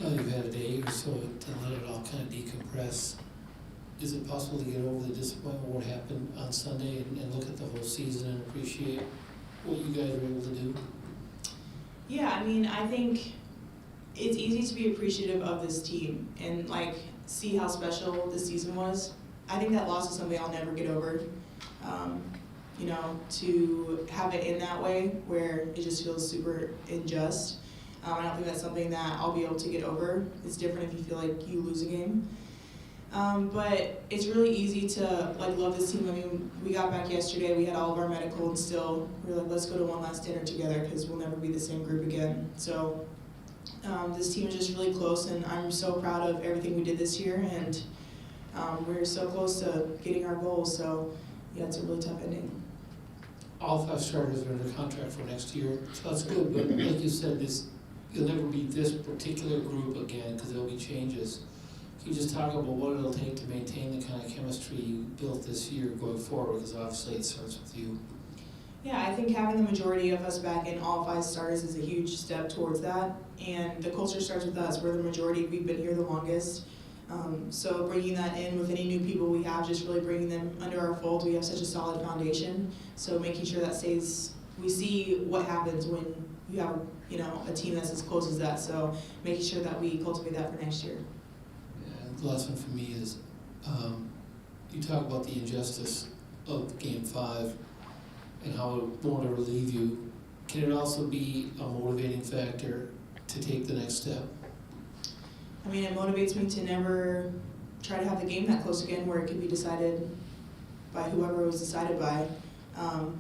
Now you've had a day or so to let it all kind of decompress. Is it possible to get over the disappointment of what happened on Sunday and look at the whole season and appreciate what you guys were able to do? Yeah, I mean, I think it's easy to be appreciative of this team and like see how special this season was. I think that loss is something I'll never get over. You know, to have it in that way where it just feels super unjust. I don't think that's something that I'll be able to get over. It's different if you feel like you lose a game. But it's really easy to like love this team. I mean, we got back yesterday, we had all of our medical, and still we were like, let's go to one last dinner together because we'll never be the same group again. So this team is just really close, and I'm so proud of everything we did this year, and we're so close to getting our goals. So yeah, it's a really tough ending. All 5 starters are under contract for next year, so that's good. But like you said, you'll never be this particular group again because there'll be changes. Can you just talk about what it'll take to maintain the kind of chemistry you built this year going forward? Because obviously it starts with you. Yeah, I think having the majority of us back in all 5 starters is a huge step towards that. And the culture starts with us. We're the majority. We've been here the longest. So bringing that in with any new people we have, just really bringing them under our fold. We have such a solid foundation. So making sure that stays. We see what happens when you have, you know, a team that's as close as that. So making sure that we cultivate that for next year. And the last one for me is, you talk about the injustice of Game 5 and how it won't relieve you. Can it also be a motivating factor to take the next step? I mean, it motivates me to never try to have the game that close again where it could be decided by whoever it was decided by.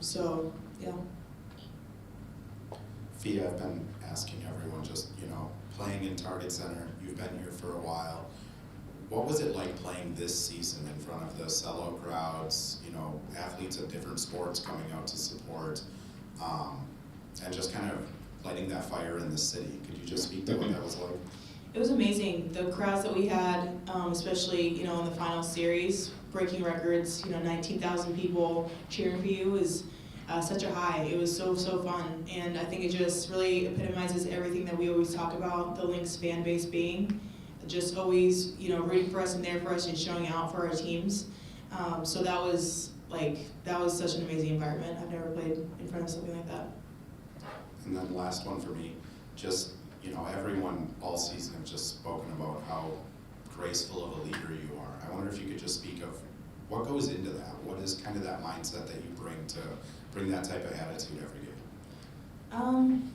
So, yeah. Fia, I've been asking everyone just, playing in Target Center, you've been here for a while. What was it like playing this season in front of the sellout crowds, athletes of different sports coming out to support, and just kind of lighting that fire in the city? Could you just speak to what that was like? It was amazing. The crowds that we had, especially, in the final series, breaking records, 19,000 people cheering for you is such a high. It was so fun. And I think it just really epitomizes everything that we always talk about, the Lynx fan base being. Just always, rooting for us and there for us and showing out for our teams. So that was such an amazing environment. I've never played in front of something like that. And then last one for me, just, everyone all season have just spoken about how graceful of a leader you are. I wonder if you could just speak of what goes into that. What is kind of that mindset that you bring to bring that type of attitude every game?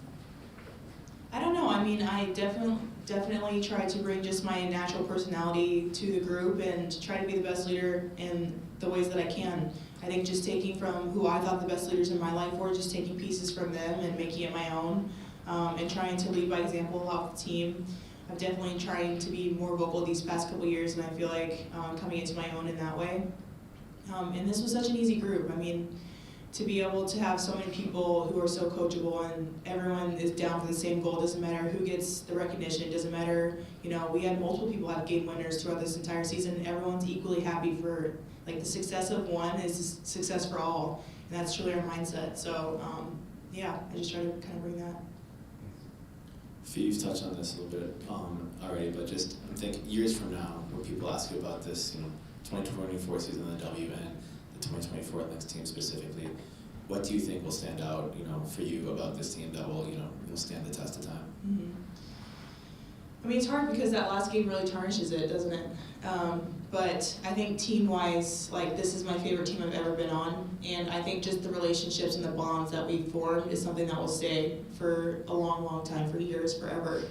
I don't know. I mean, I definitely try to bring just my natural personality to the group and try to be the best leader in the ways that I can. I think just taking from who I thought the best leaders in my life were, just taking pieces from them and making it my own, and trying to lead by example off the team. I've definitely trying to be more vocal these past couple years, and I feel like coming into my own in that way. And this was such an easy group. I mean, to be able to have so many people who are so coachable and everyone is down for the same goal. It doesn't matter who gets the recognition. It doesn't matter, we had multiple people have game winners throughout this entire season. Everyone's equally happy for, the success of one is success for all. And that's truly our mindset. So, yeah, I just try to kind of bring that. You've touched on this a little bit already, but just I'm thinking years from now, when people ask you about this, 2024 season in the W and the 2024 Lynx team specifically, what do you think will stand out, for you about this team that will, will stand the test of time? Mm-hmm. I mean, it's hard because that last game really tarnishes it, doesn't it? But I think team-wise, this is my favorite team I've ever been on, and I think just the relationships and the bonds that we've formed is something that will stay for a long time, for years, forever.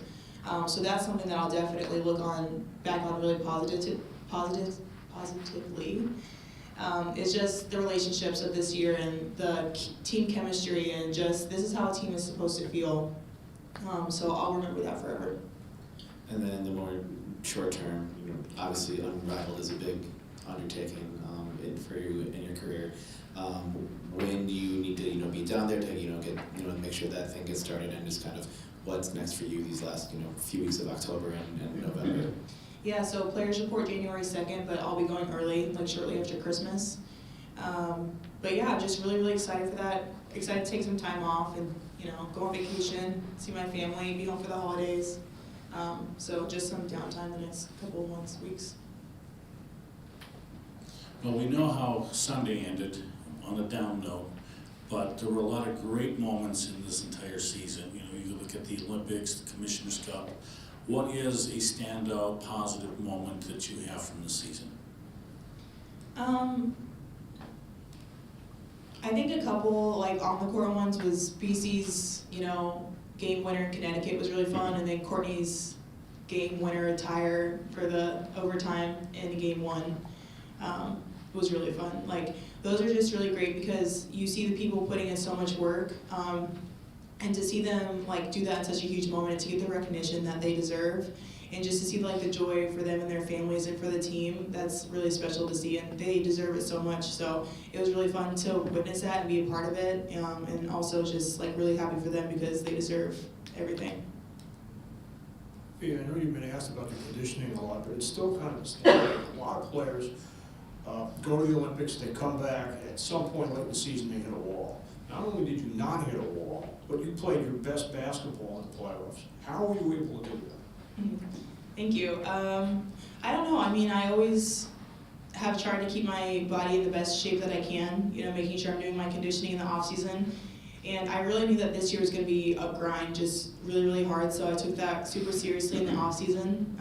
So that's something that I'll definitely look back on really positively. It's just the relationships of this year and the team chemistry and just this is how a team is supposed to feel. So I'll remember that forever. And then the more short term, obviously Unrivaled is a big undertaking for you in your career. When do you need to be down there to get make sure that thing gets started, and just kind of what's next for you these last few weeks of October and November? Yeah, so players report January 2nd, but I'll be going early, shortly after Christmas. But yeah, I'm just really excited for that. Excited to take some time off and go on vacation, see my family, be home for the holidays. So just some downtime the next couple of months, weeks. Well, we know how Sunday ended on a down note, but there were a lot of great moments in this entire season. You know, you look at the Olympics, the Commissioner's Cup. What is a standout positive moment that you have from the season? I think a couple like on the court ones was BC's, game winner in Connecticut was really fun, and then Courtney's game winner attire for the overtime in game one was really fun. Like those are just really great because you see the people putting in so much work, and to see them like do that in such a huge moment and to get the recognition that they deserve, and just to see like the joy for them and their families and for the team, that's really special to see, and they deserve it so much. So it was really fun to witness that and be a part of it, and also just like really happy for them because they deserve everything. Yeah, I know you've been asked about the conditioning a lot, but it's still kind of a standard. A lot of players go to the Olympics, they come back, at some point late in the season they hit a wall. Not only did you not hit a wall, but you played your best basketball in the playoffs. How were you able to do that? Thank you. I don't know. I mean, I always have tried to keep my body in the best shape that I can, making sure I'm doing my conditioning in the off season. And I really knew that this year was going to be a grind, just really, really hard. So I took that super seriously in the off season.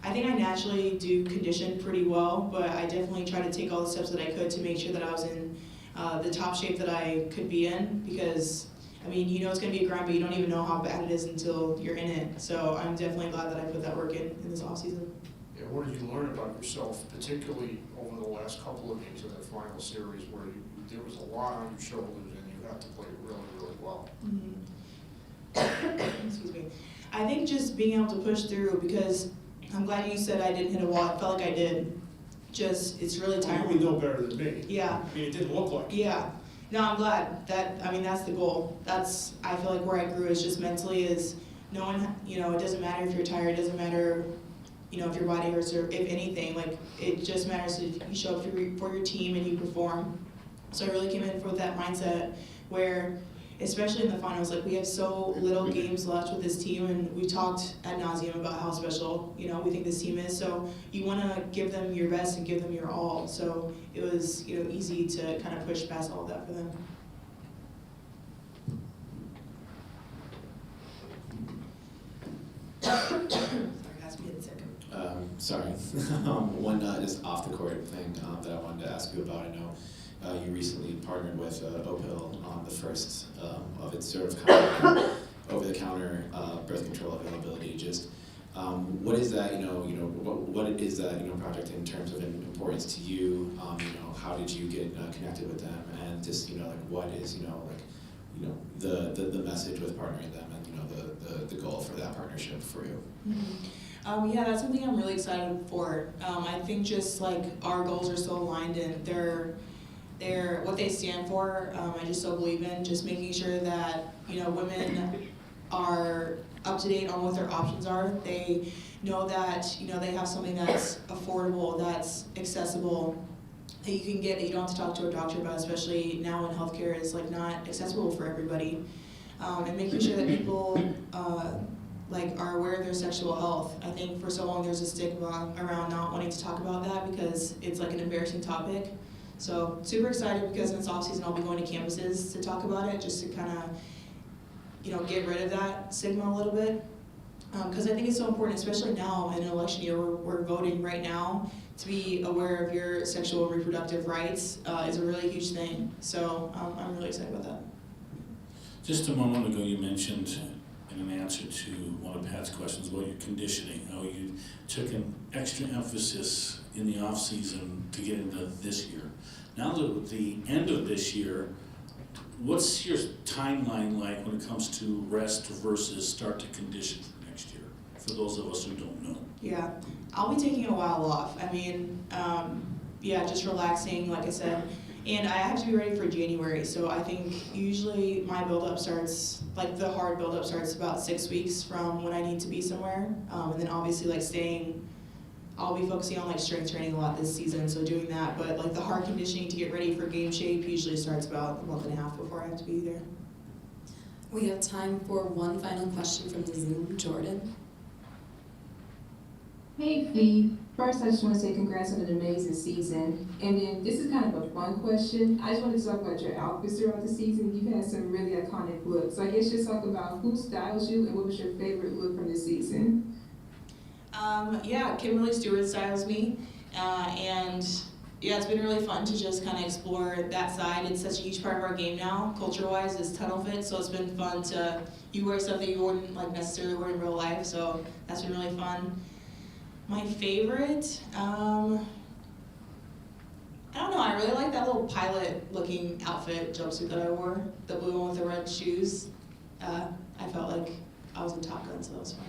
I think I naturally do condition pretty well, but I definitely tried to take all the steps that I could to make sure that I was in the top shape that I could be in, because I mean, it's going to be a grind, but you don't even know how bad it is until you're in it. So I'm definitely glad that I put that work in this off season. Yeah, what did you learn about yourself, particularly over the last couple of games of that final series where there was a lot on your shoulders and you had to play really, really well? Excuse me. I think just being able to push through, because I'm glad you said I didn't hit a wall. I felt like I did. It's really tiring. You know better than me. Yeah. I mean, it didn't look like it. Yeah. No, I'm glad. That's the goal. I feel like where I grew is just mentally is knowing, it doesn't matter if you're tired, it doesn't matter, if your body hurts or if anything, like it just matters if you show up for your team and you perform. So I really came in with that mindset where, especially in the finals, like we have so little games left with this team, and we talked ad nauseum about how special, we think this team is. So you want to give them your best and give them your all. So it was, easy to kind of push past all of that for them. Sorry, ask me in a second. Sorry. One just off the court thing that I wanted to ask you about. I know you recently partnered with Opil on the first of its sort of kind of over-the-counter birth control availability. Just what is that? What is that? Project in terms of importance to you? How did you get connected with them? And just what is the message with partnering them, and the goal for that partnership for you? Mm-hmm. Yeah, that's something I'm really excited for. I think just like our goals are so aligned, and they're what they stand for. I just so believe in just making sure that women are up to date on what their options are. They know that they have something that's affordable, that's accessible, that you can get, that you don't have to talk to a doctor about, especially now when healthcare is like not accessible for everybody. And making sure that people are aware of their sexual health. I think for so long there's a stigma around not wanting to talk about that because it's like an embarrassing topic. So super excited because in this off season I'll be going to campuses to talk about it, just to kind of get rid of that stigma a little bit. Because I think it's so important, especially now in an election year, we're voting right now, to be aware of your sexual and reproductive rights is a really huge thing. So I'm really excited about that. Just a moment ago, you mentioned in an answer to one of Pat's questions about your conditioning, how you took an extra emphasis in the off season to get into this year. Now that at the end of this year, what's your timeline like when it comes to rest versus start to condition for next year, for those of us who don't know? Yeah, I'll be taking a while off. Just relaxing, like I said. And I have to be ready for January, so I think usually my build-up starts, like the hard build-up starts about 6 weeks from when I need to be somewhere. And then obviously I'll be focusing on strength training a lot this season, so doing that. But the hard conditioning to get ready for game shape usually starts about a month and a half before I have to be there. We have time for one final question from the Zoom. Jordan? Hey, Fee. First, I just want to say congrats on an amazing season. And then this is kind of a fun question. I just wanted to talk about your outfits throughout the season. You've had some really iconic looks. So I guess just talk about who styles you and what was your favorite look from this season. Yeah, Kimberly Stewart styles me, and yeah, it's been really fun to just kind of explore that side. It's such a huge part of our game now, culture-wise, is tunnel fit, so it's been fun to, you wear stuff that you wouldn't like necessarily wear in real life, so that's been really fun. My favorite, I don't know, I really like that little pilot-looking outfit jumpsuit that I wore, the blue one with the red shoes. I felt like I was in Top Gun, so that was fun.